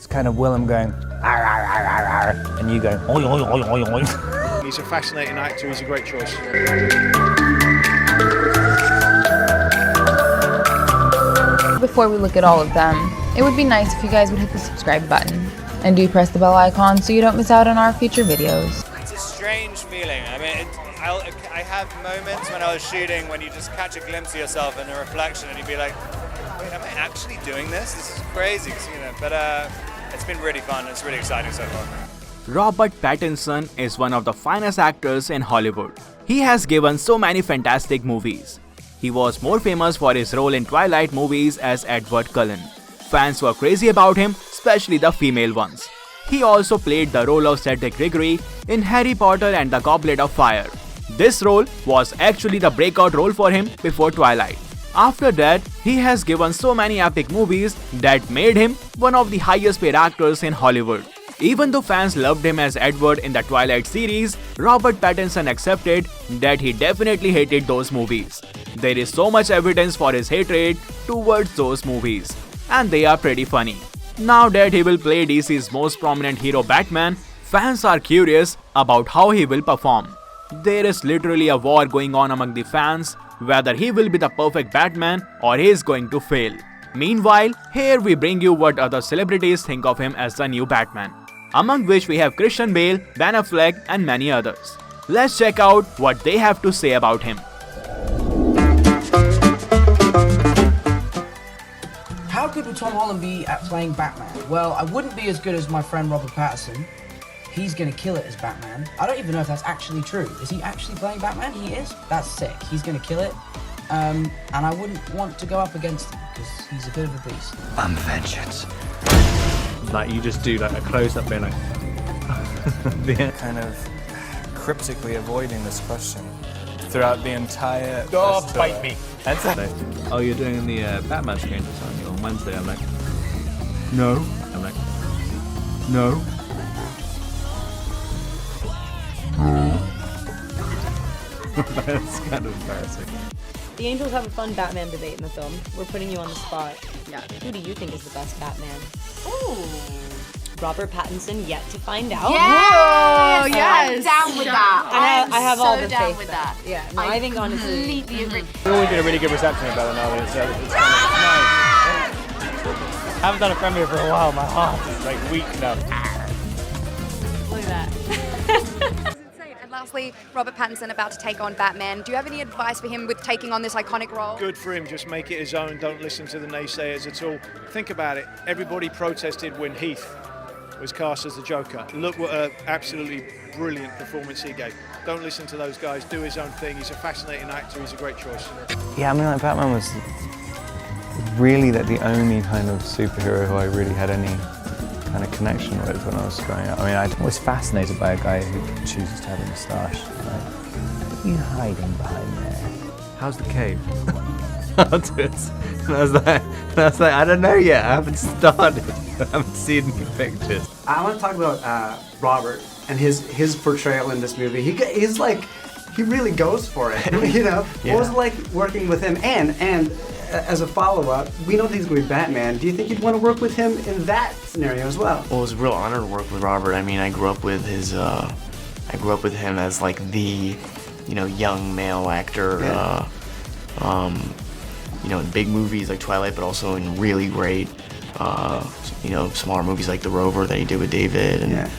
It's kind of Willem going, "Arr, arr, arr, arr, arr," and you going, oi, oi, oi, oi, oi. He's a fascinating actor, he's a great choice. Before we look at all of them, it would be nice if you guys would hit the subscribe button and do press the bell icon so you don't miss out on our future videos. It's a strange feeling. I mean, I have moments when I was shooting when you just catch a glimpse of yourself in a reflection and you'd be like, wait, am I actually doing this? This is crazy, but it's been really fun. It's really exciting so far. Robert Pattinson is one of the finest actors in Hollywood. He has given so many fantastic movies. He was more famous for his role in Twilight movies as Edward Cullen. Fans were crazy about him, especially the female ones. He also played the role of Cedric Diggory in Harry Potter and the Goblet of Fire. This role was actually the breakout role for him before Twilight. After that, he has given so many epic movies that made him one of the highest paid actors in Hollywood. Even though fans loved him as Edward in the Twilight series, Robert Pattinson accepted that he definitely hated those movies. There is so much evidence for his hatred towards those movies, and they are pretty funny. Now that he will play DC's most prominent hero Batman, fans are curious about how he will perform. There is literally a war going on among the fans whether he will be the perfect Batman or he is going to fail. Meanwhile, here we bring you what other celebrities think of him as the new Batman, among which we have Christian Bale, Ben Affleck and many others. Let's check out what they have to say about him. How good would Tom Holland be at playing Batman? Well, I wouldn't be as good as my friend Robert Pattinson. He's gonna kill it as Batman. I don't even know if that's actually true. Is he actually playing Batman? He is? That's sick. He's gonna kill it. And I wouldn't want to go up against him because he's a bit of a beast. I'm vengeance. Like you just do like a close-up being like... Yeah. Kind of cryptically avoiding this question throughout the entire... Oh, bite me! That's it. Like, oh, you're doing the Batman screen on Wednesday. I'm like, no. I'm like, no. That's kind of embarrassing. The Angels have a fun Batman debate in the film. We're putting you on the spot. Yeah. Who do you think is the best Batman? Ooh. Robert Pattinson, yet to find out. Yes! Yes. I'm down with that. I have so all the down faith with that. that. Yeah, no, I think honestly. Completely agree. We always get a really good reception about it now, and it's kind of nice. I haven't done a premiere for a while. My heart is like weak now. Look at that. And lastly, Robert Pattinson about to take on Batman. Do you have any advice for him with taking on this iconic role? Good for him, just make it his own, don't listen to the naysayers at all. Think about it, everybody protested when Heath was cast as the Joker. Look what an absolutely brilliant performance he gave. Don't listen to those guys, do his own thing. He's a fascinating actor, he's a great choice. Yeah, I mean, like Batman was really the only kind of superhero who I really had any kind of connection with when I was growing up. I mean, I was fascinated by a guy who chooses to have a moustache. Like, what are you hiding behind there? How's the cave? I'll do it. And I was like, I don't know yet. I haven't started. I haven't seen any pictures. I want to talk about Robert and his portrayal in this movie. He's like, he really goes for it. You know, Yeah. What was it like working with him? And as a follow-up, we know that he's going to be Batman. Do you think you'd want to work with him in that scenario as well? Well, it was a real honor to work with Robert. I mean, I grew up with him as like the, young male actor. Yeah. In big movies like Twilight, but also in really great, smaller movies like The Rover that he did with David. And Yeah.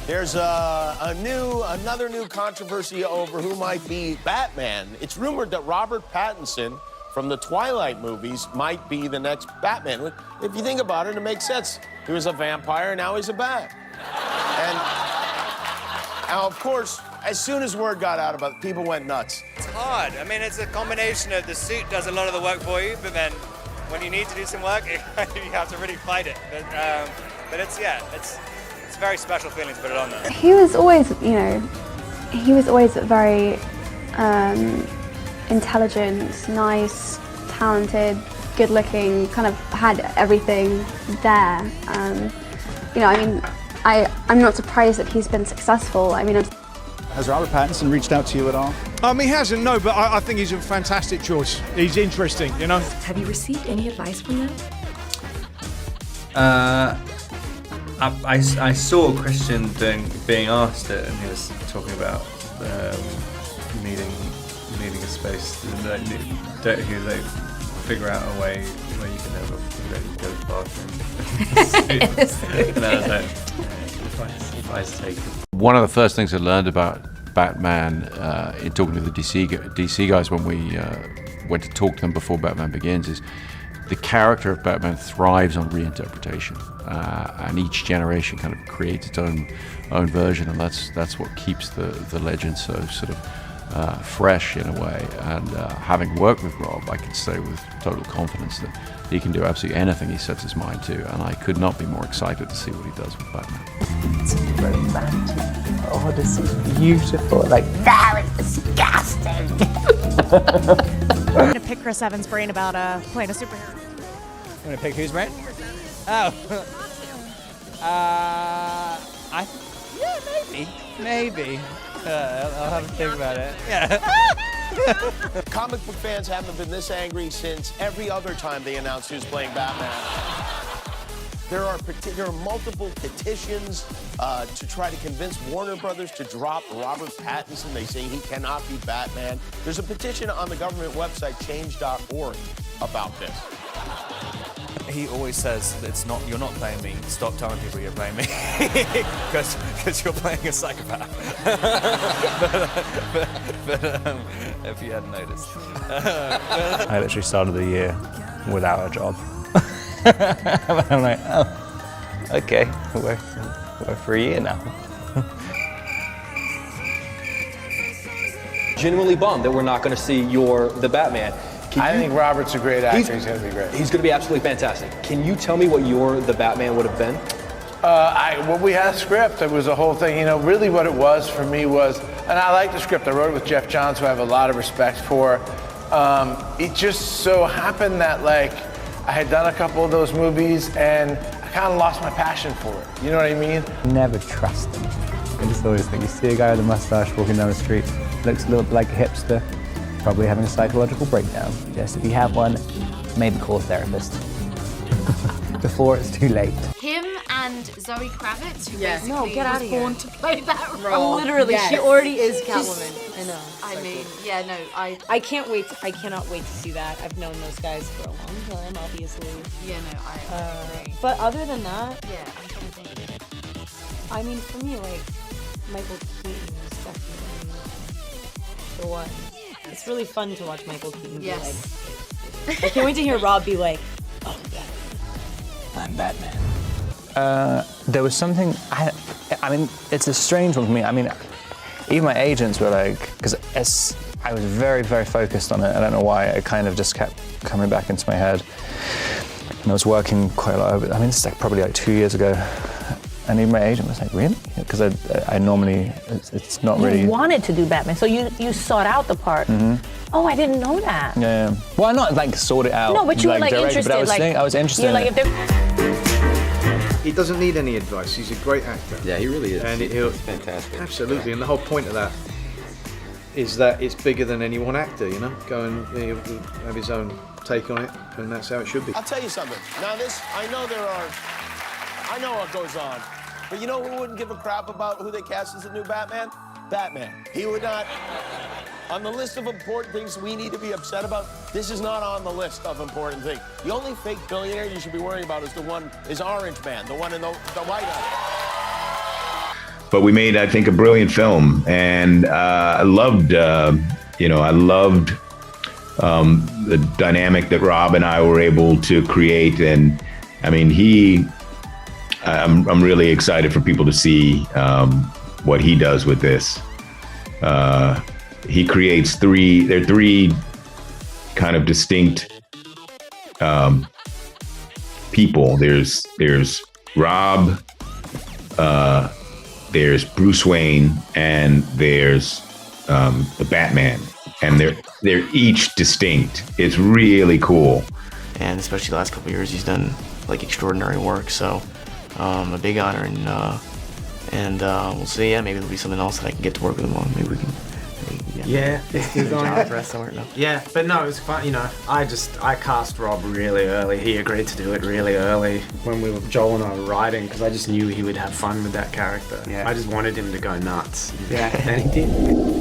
There's another new controversy over who might be Batman. It's rumored that Robert Pattinson from the Twilight movies might be the next Batman. If you think about it, it makes sense. He was a vampire, now he's a bat. And now, of course, as soon as word got out about it, people went nuts. It's hard. I mean, it's a combination of the suit does a lot of the work for you, but then when you need to do some work, you have to really fight it. But it's a very special feeling to put it on there. He was always, very intelligent, nice, talented, good-looking, kind of had everything there. I'm not surprised that he's been successful. Has Robert Pattinson reached out to you at all? He hasn't, no, but I think he's a fantastic choice. He's interesting, Have you received any advice from them? I saw Christian being asked it, and he was talking about needing a space. Like, he was like, figure out a way where you can have go to the bathroom. And I was like, if I take it. One of the first things I learned about Batman in talking to the DC guys when we went to talk to them before Batman Begins is the character of Batman thrives on reinterpretation, and each generation kind of creates its own version, and that's what keeps the legend so sort of fresh in a way. And having worked with Rob, I can say with total confidence that he can do absolutely anything he sets his mind to, and I could not be more excited to see what he does with Batman. It's romantic. Oh, this is beautiful. Like, that is disgusting. I'm going to pick Chris Evans' brain about playing a superhero. You want to pick whose brain? Oh. Maybe. I'll have to think about it. Yeah. Comic book fans haven't been this angry since every other time they announced who's playing Batman. There are multiple petitions to try to convince Warner Brothers to drop Robert Pattinson. They say he cannot be Batman. There's a petition on the government website, change.org, about this. He always says, you're not playing me. Stop telling people you're playing me. Because you're playing a psychopath. but if you hadn't noticed. I literally started the year without a job. I'm like, oh, okay, we're for a year now. Genuinely bummed that we're not going to see the Batman. I think Robert's a great actor. He's going to be great. He's going to be absolutely fantastic. Can you tell me what the Batman would have been? Well, we had a script. It was a whole thing. You know, really what it was for me was, and I like the script. I wrote it with Jeff Johns, who I have a lot of respect for. It just so happened that, like, I had done a couple of those movies, and I kind of lost my passion for it. You know what I mean? Never trust them. I just always think you see a guy with a mustache walking down the street, looks a little bit like a hipster, probably having a psychological breakdown. Just if you have one, maybe call a therapist before it's too late. Him and Zoe Kravitz, who basically No, get out was of born here. to play that role. Literally, Yes. she already is Catwoman. I know. I mean, yeah, no, I can't wait. I cannot wait to see that. I've known those guys for a long time, obviously. Yeah, no, I agree. But other than that, Yeah, I'm trying to think. I mean, for me, like, Michael Keaton is definitely the one. It's really fun to watch Michael Keaton Yes. be like. I can't wait to hear Rob be like, "Oh, I'm Batman. There was something, I mean, it's a strange one for me. I mean, even my agents were like, because I was very, very focused on it. I don't know why. It kind of just kept coming back into my head. And I was working quite a lot over it. I mean, this is like probably like 2 years ago. And even my agent was like, really? Because I normally, it's not really. You wanted to do Batman, so you sought out the part. Mm-hmm. Oh, I didn't know that. Yeah. Well, not like sort it out. No, but you were like directly, interested. But I was interested You're in like, it. if they're He doesn't need any advice. He's a great actor. Yeah, he really is. And He's fantastic. Absolutely, and the whole point of that is that it's bigger than any one actor. You know, go and he'll have his own take on it, and that's how it should be. I'll tell you something. Now I know what goes on, but you know who wouldn't give a crap about who they cast as the new Batman? Batman. He would not. On the list of important things we need to be upset about, this is not on the list of important things. The only fake billionaire you should be worrying about is Orange Man, the one in the White House. But we made, I think, a brilliant film, and I loved, the dynamic that Rob and I were able to create. And I mean, I'm really excited for people to see what he does with this. He creates three kind of distinct people. There's Rob, there's Bruce Wayne, and there's the Batman, and they're each distinct. It's really cool. And especially the last couple of years, he's done like extraordinary work. So a big honor, and we'll see. Yeah, maybe there'll be something else that I can get to work with him on. Maybe we can Yeah, It's job for us somewhere. No. Yeah, but no, it was fun. You know, I cast Rob really early. He agreed to do it really early when Joel and I were writing because I just knew he would have fun with that character. Yeah. I just wanted him to go nuts. Yeah. And he did.